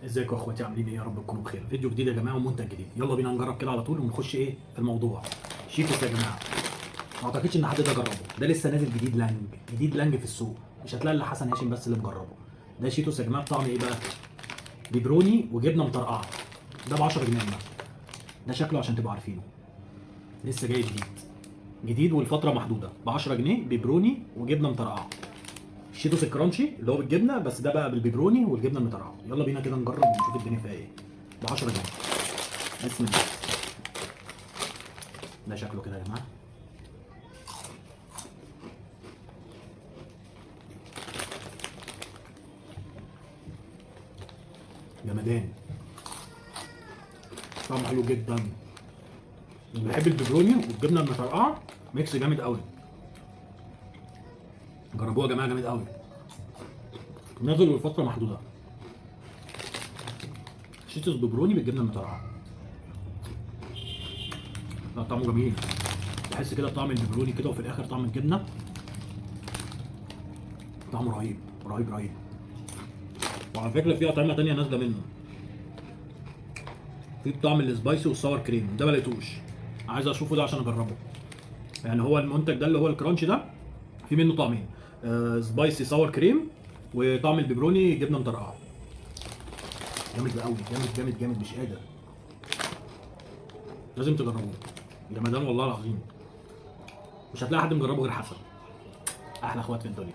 ازيكم يا اخواتي، عاملين ايه؟ يا رب تكونوا بخير. فيديو جديد يا جماعه ومنتج جديد. يلا بينا نجرب كده على طول ونخش ايه في الموضوع. شيتوس يا جماعه، ما اعتقدش ان حد ده جربه. ده لسه نازل جديد، لانج في السوق. مش هتلاقي الا حسن هاشم بس اللي مجربه. ده شيتوس يا جماعه، بطعم ايه بقى؟ بيبروني وجبنه مطرقعه. ده ب 10 جنيه بقى. ده شكله عشان تبقوا عارفينه. لسه جاي جديد جديد والفتره محدوده. ب 10 جنيه بيبروني وجبنه مطرقعه. الشيتوس الكرانشي اللي هو بالجبنه، بس ده بقى بالبيبروني والجبنه المطرقعه. يلا بينا كده نجرب ونشوف الدنيا فيها ايه. ب 10 جنيه. بسم الله. ده شكله كده يا جماعه. جمدان. طعمه حلو جدا. اللي بيحب البيبروني والجبنه المطرقعه ميكس جامد قوي. جربوها يا جماعه، جامد قوي. نازل لفتره محدوده. شيتوس بيبروني بالجبنه المطرقعه. لا طعمه جميل. بحس كده بطعم البيبروني كده، وفي الاخر طعم الجبنه. طعمه رهيب رهيب رهيب. وعلى فكره في اطعمه تانيه نازله منه. في طعم السبايسي والساور كريم، ده ما لقيتوش. عايز اشوفه ده عشان اجربه. يعني هو المنتج ده اللي هو الكرانش ده، في منه طعمين. سبايسي ساور كريم، وطعم البيبروني جبنه مطرقعه. جامد قوي، جامد جامد جامد، مش قادر. لازم تجربوه. جمدان والله العظيم. مش هتلاقي حد مجربه غير حسن. احلى اخوات في الدنيا.